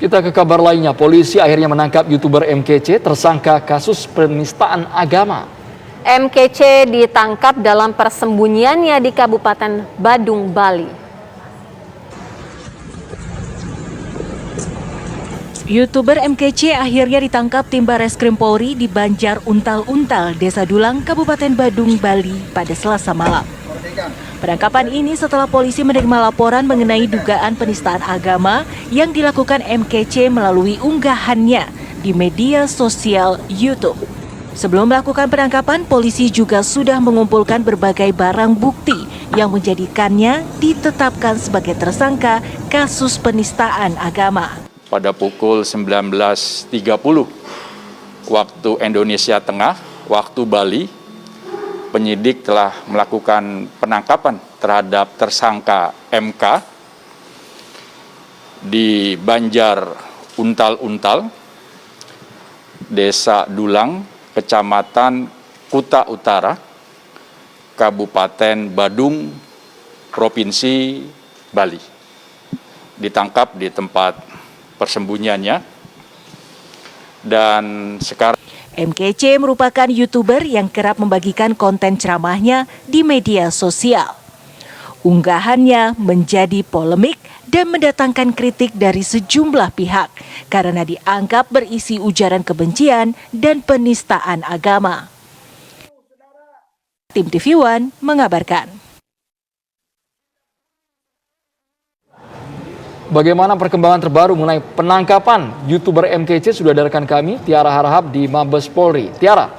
Kita ke kabar lainnya, polisi akhirnya menangkap YouTuber MKC tersangka kasus penistaan agama. MKC ditangkap dalam persembunyiannya di Kabupaten Badung, Bali. YouTuber MKC akhirnya ditangkap tim Bareskrim Polri di Banjar Untal-Untal, Desa Dulang, Kabupaten Badung, Bali pada Selasa malam. Penangkapan ini setelah polisi menerima laporan mengenai dugaan penistaan agama yang dilakukan MKC melalui unggahannya di media sosial YouTube. Sebelum melakukan penangkapan, polisi juga sudah mengumpulkan berbagai barang bukti yang menjadikannya ditetapkan sebagai tersangka kasus penistaan agama. Pada pukul 19.30 waktu Indonesia Tengah, waktu Bali, penyidik telah melakukan penangkapan terhadap tersangka MK di Banjar Untal-Untal, Desa Dulang, Kecamatan Kuta Utara, Kabupaten Badung, Provinsi Bali. Ditangkap di tempat persembunyiannya dan sekarang MKC merupakan YouTuber yang kerap membagikan konten ceramahnya di media sosial. Unggahannya menjadi polemik dan mendatangkan kritik dari sejumlah pihak karena dianggap berisi ujaran kebencian dan penistaan agama. Tim TV One mengabarkan. Bagaimana perkembangan terbaru mengenai penangkapan YouTuber MKC sudah ada rekan kami, Tiara Harahap di Mabes Polri. Tiara.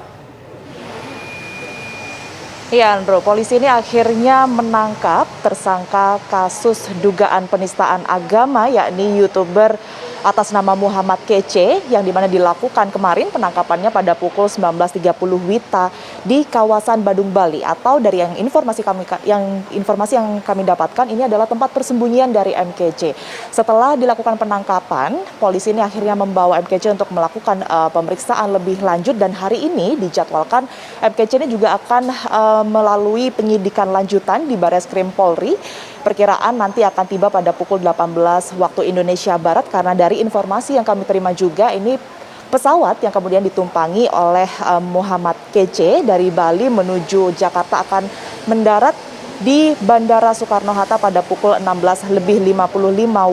Ya, Andro, polisi ini akhirnya menangkap tersangka kasus dugaan penistaan agama, yakni YouTuber atas nama Muhammad Kece, yang dimana dilakukan kemarin penangkapannya pada pukul 19.30 WITA di kawasan Badung, Bali. Atau dari informasi yang kami dapatkan, ini adalah tempat persembunyian dari MKC. Setelah dilakukan penangkapan, polisi ini akhirnya membawa MKC untuk melakukan pemeriksaan lebih lanjut, dan hari ini dijadwalkan MKC ini juga akan melalui penyidikan lanjutan di Bareskrim Polri. Perkiraan nanti akan tiba pada pukul 18 waktu Indonesia Barat, karena dari informasi yang kami terima juga ini pesawat yang kemudian ditumpangi oleh Muhammad Kece dari Bali menuju Jakarta akan mendarat di Bandara Soekarno-Hatta pada pukul 16.55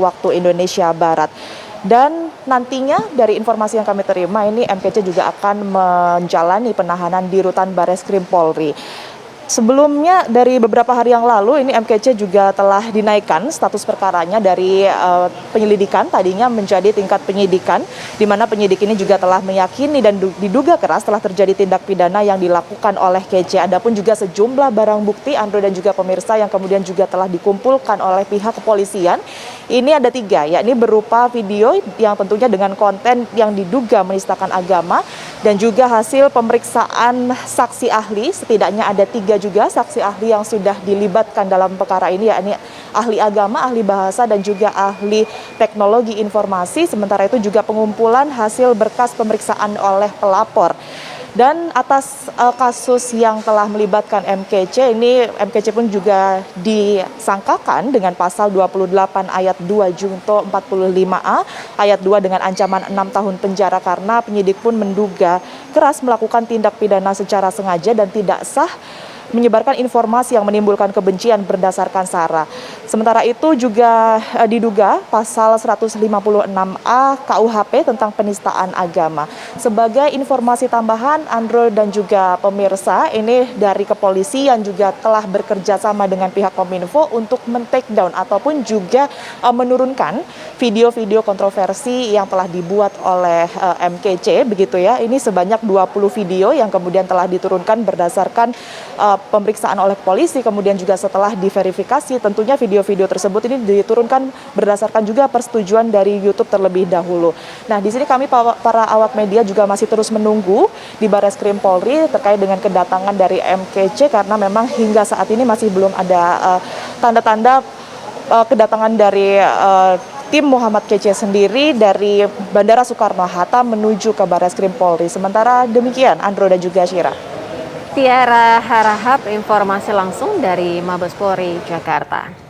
waktu Indonesia Barat. Dan nantinya dari informasi yang kami terima ini MKC juga akan menjalani penahanan di rutan Bareskrim Polri. Sebelumnya dari beberapa hari yang lalu ini MKC juga telah dinaikkan status perkaranya dari penyelidikan tadinya menjadi tingkat penyidikan, di mana penyidik ini juga telah meyakini dan diduga keras telah terjadi tindak pidana yang dilakukan oleh Kece. Adapun juga sejumlah barang bukti, Andro dan juga pemirsa, yang kemudian juga telah dikumpulkan oleh pihak kepolisian. Ini ada 3, yakni berupa video yang tentunya dengan konten yang diduga menistakan agama, dan juga hasil pemeriksaan saksi ahli. Setidaknya ada 3 juga saksi ahli yang sudah dilibatkan dalam perkara ini, yakni ahli agama, ahli bahasa, dan juga ahli teknologi informasi. Sementara itu juga pengumpulan hasil berkas pemeriksaan oleh pelapor. Dan atas kasus yang telah melibatkan MKC ini, MKC pun juga disangkakan dengan pasal 28 ayat 2 Junto 45A ayat 2 dengan ancaman 6 tahun penjara, karena penyidik pun menduga keras melakukan tindak pidana secara sengaja dan tidak sah menyebarkan informasi yang menimbulkan kebencian berdasarkan SARA. Sementara itu juga diduga pasal 156A KUHP tentang penistaan agama. Sebagai informasi tambahan, Andro dan juga pemirsa, ini dari kepolisian juga telah bekerja sama dengan pihak Kominfo untuk men-take down ataupun juga menurunkan video-video kontroversi yang telah dibuat oleh MKC, begitu ya. Ini sebanyak 20 video yang kemudian telah diturunkan berdasarkan pemeriksaan oleh polisi, kemudian juga setelah diverifikasi, tentunya video-video tersebut ini diturunkan berdasarkan juga persetujuan dari YouTube terlebih dahulu. Nah, di sini kami para awak media juga masih terus menunggu di Bareskrim Polri terkait dengan kedatangan dari MKC, karena memang hingga saat ini masih belum ada tanda-tanda kedatangan dari tim Muhammad Kece sendiri dari Bandara Soekarno-Hatta menuju ke Bareskrim Polri. Sementara demikian, Andro dan juga Syira. Tiara Harahap, informasi langsung dari Mabes Polri, Jakarta.